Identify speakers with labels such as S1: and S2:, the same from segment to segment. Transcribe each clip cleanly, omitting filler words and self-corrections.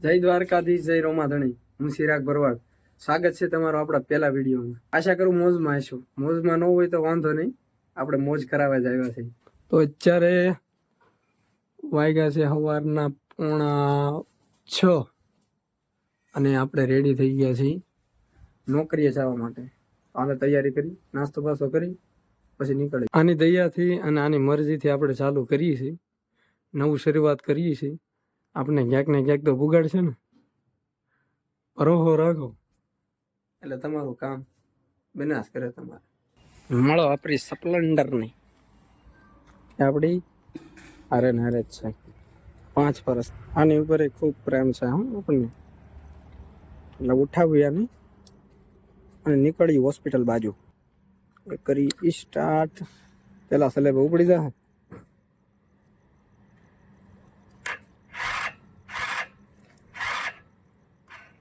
S1: જય દ્વારકાધીશ, જય રોમાધણી. હું ચિરાગ ભરવાડ. સ્વાગત છે તમારો આપણા પહેલા વિડીયોમાં. આશા કરું મોજમાં હશો. મોજમાં ન હોય તો વાંધો નહીં, આપણે મોજ કરાવવા જ આવ્યા છે. તો અત્યારે વાગ્યા છે સવારના 5:45 અને આપણે રેડી થઈ ગયા છીએ નોકરીએ જવા માટે. આને તૈયારી કરી, નાસ્તો બાસ્તો કરી પછી નીકળે. આની દયાથી અને આની મરજીથી આપણે ચાલુ કરીએ છીએ, નવું શરૂઆત કરીએ છીએ. આપણે ક્યાંક ને ક્યાંક તો બુગાડ છે ને, પરોહો રાખો એટલે તમારું કામ બનાસ કરે. તમારે મળો આપણી સ્પ્લેન્ડરની, આપણી હારે ને હારે જ છે 5 વર્ષ. આની ઉપર ખૂબ પ્રેમ છે આપણને, એટલે ઉઠાવી આને અને નીકળી હોસ્પિટલ બાજુ. કરી સ્ટાર્ટ. પેલા સલેબ ઉપડી જાય.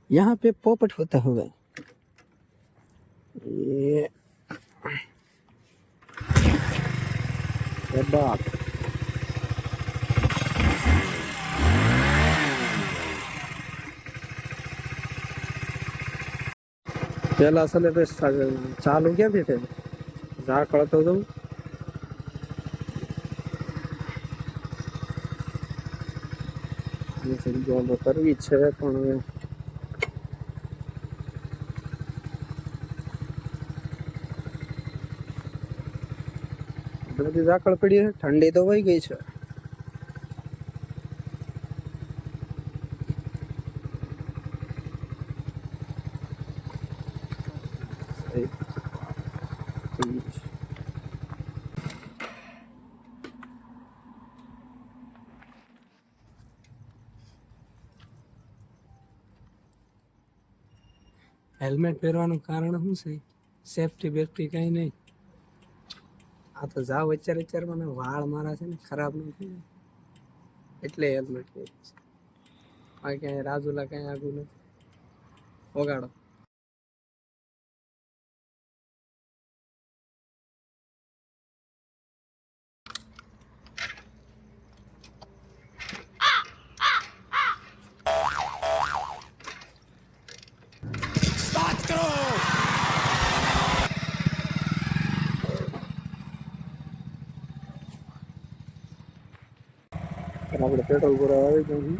S1: यहाँ पे पोपट होता होगा ये बात। पहला असले पे चालू क्या भी थे जा कळतो तो जो करवी છે પણ બધી ઝાકળ પડી છે, ઠંડી તો વહી ગઈ છે. હેલ્મેટ પહેરવાનું કારણ શું છે? સેફટી બેફટી કઈ નહીં. આ તો જાવ અત્યારે મને વાળ મારા છે ને ખરાબ નથી એટલે હેલ્મેટ પહેરું છે. આ ક્યાંય રાજુલા કઈ આગું નથી. વગાડો. આપણે પેટ્રોલ પુરાવા આવી ગયું.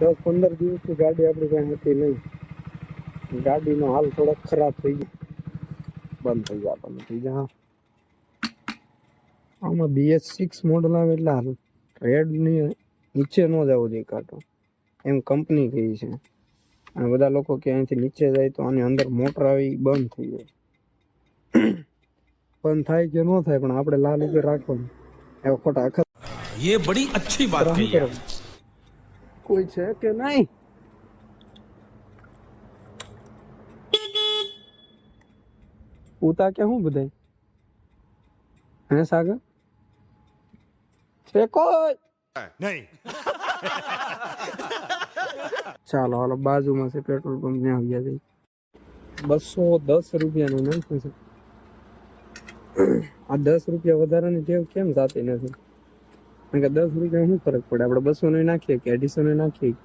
S1: 10-15 દિવસથી ગાડી આપણી કાંઈ હતી નહીં. ગાડીનો હાલ થોડોક ખરાબ થઈ ગયો, બંધ થઈ ગયા. આમાં BS6 મોડલ આવે એટલે હાલ રેડની નીચે ન જવું જોઈએ કાંટો, એમ કંપની કહી છે. અને બધા લોકો કે અહીંથી નીચે જાય તો આની અંદર મોટર આવી બંધ થઈ જાય. બંધ થાય કે ન થાય પણ આપણે લાલ ઉપર રાખવાનું. એવો ખોટા અખત.
S2: ये बड़ी अच्छी बात कही है.
S1: कोई છે કે નહીં? ઉતા કે હું બધાય હે સાગર છે કોઈ
S2: नहीं.
S1: ચાલો હાલો, બાજુમાં છે પેટ્રોલ પંપ, ત્યાં આવ્યા જઈ. 210 રૂપિયાનું નાખ્યું છે. આ 10 રૂપિયા વધારાની ટેવ કેમ જાતી નથી? કારણ કે 10 રૂપિયા શું ફરક પડે? આપણે 200 નો નાખીએ કે 250 નો નાખીએ.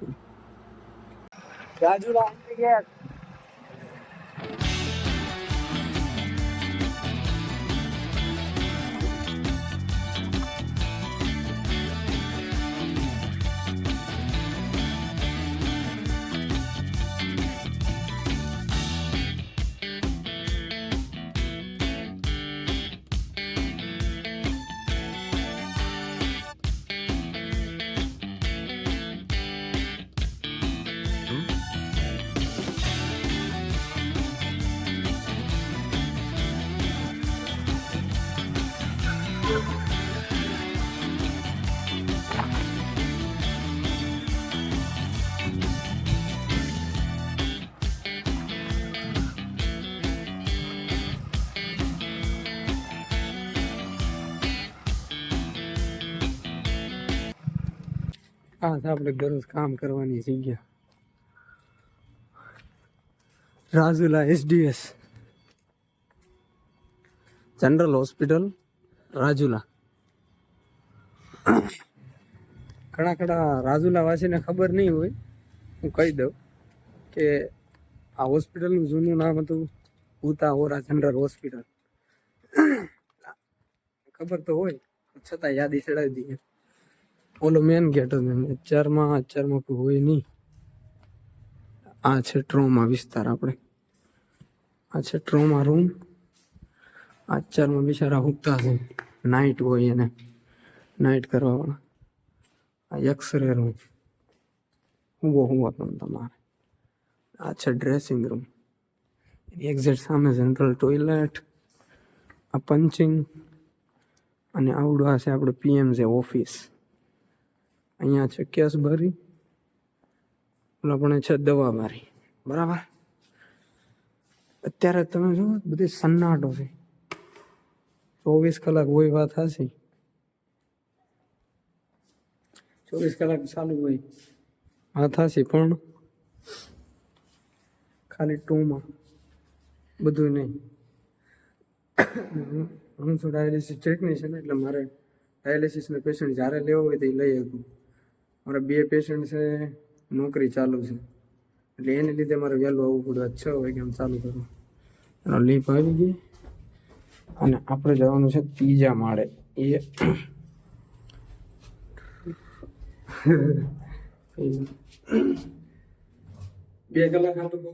S1: રાજુલા આ આપણે દરરોજ કામ કરવાની જગ્યા Rajula SDS general hospital Rajula. ઘણા રાજુલા વાસીને ખબર નહીં હોય હું કહી દઉં કે આ હોસ્પિટલનું જૂનું નામ હતું ભૂતા ઓરા જનરલ હોસ્પિટલ. ખબર તો હોય છતાં યાદી ચડાવી દઈએ. ઓલો મેન ગેટ હતો અત્યારમાં કોઈ હોય નહીં. આ છે ટ્રોમા વિસ્તાર. આપણે આ છે ટ્રોમા રૂમ. અત્યારમાં બિચારા હુકતા છે, નાઇટ હોય એને નાઇટ કરવાવાળા. આ એક્સરે રૂમ હુવો તમે તમારે. આ છે ડ્રેસિંગ રૂમ. એની એક્ઝેક્ટ સામે જનરલ ટોયલેટ. આ પંચિંગ અને આવડું આ છે આપણે પીએમ છે ઓફિસ. અહીંયા છે કેસ ભરી, ઓલા પણ છે દવા બારી. બરાબર. અત્યારે તમે જો બધી સન્નાટો છે. 24 કલાક હોય વાત હાચી. 24 કલાક ચાલુ હોય વાત હાચી, પણ ખાલી ટૂમાં બધું નહીં. હું છું ડાયાલિસિસ ટેકનિશિયન, એટલે મારે ડાયાલિસિસના પેશન્ટ જ્યારે લેવો હોય તો એ લઈ શકું. મારા 2 પેશન્ટ છે, નોકરી ચાલુ છે, એટલે એને લીધે મારે વહેલું આવવું પડે. 6 વાગે આમ ચાલુ કરું. એનો લીપ આવી ગઈ અને આપણે જવાનું છે 3જા માળે. એ 2 કલાક આપણે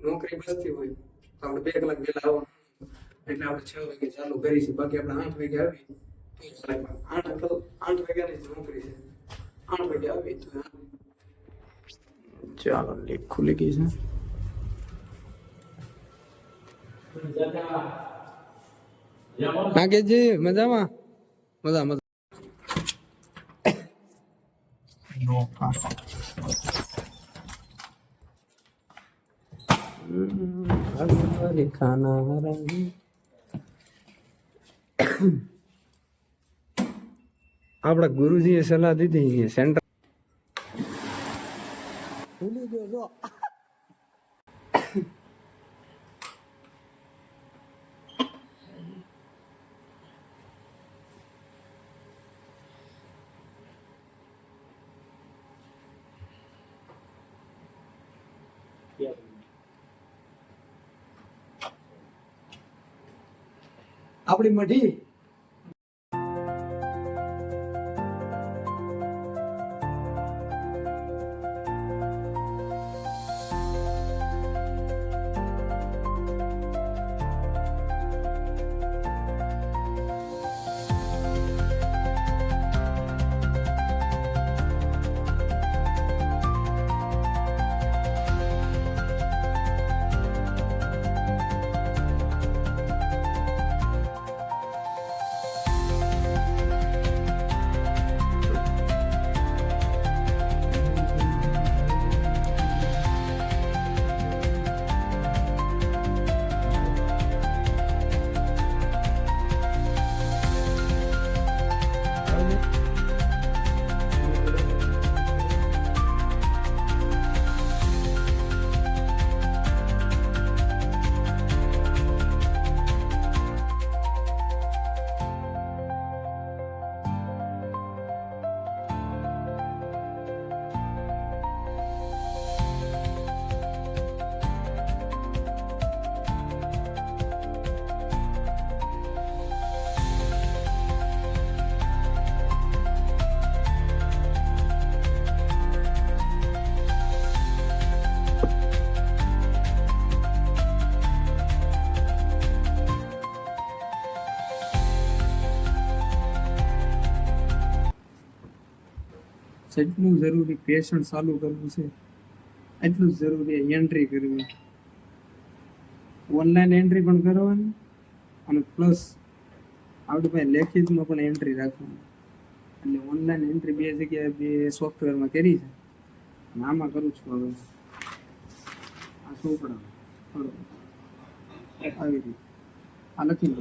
S1: નોકરી બસતી હોય તો આપણે 2 કલાક વહેલા આવવાનું, એટલે આપણે 6 વાગે ચાલુ કરીશું. બાકી આપણે 8 વાગે આવી 8 વાગ્યાની જ નોકરી છે. 8 વાગે આવી તો ચાલો. લીક ખુલી ગઈ છે. નાગેશજી મજામાં? મજા. આપડા ગુરુજીએ સલાહ દીધી સેન્ટર ભૂલી ગયો જો. આપણી મઢી જેટલું જરૂરી પેશન્ટ ચાલુ કરવું છે એટલું જ જરૂરી એન્ટ્રી કરવી. ઓનલાઈન એન્ટ્રી પણ કરવાની અને પ્લસ આપણી પાસે લેખિતમાં પણ એન્ટ્રી રાખવાની. એટલે ઓનલાઈન એન્ટ્રી 2 જગ્યાએ 2 સોફ્ટવેરમાં કરી છે અને આમાં કરું છું. હવે આ ચોપડા આવી રીતે આ લખી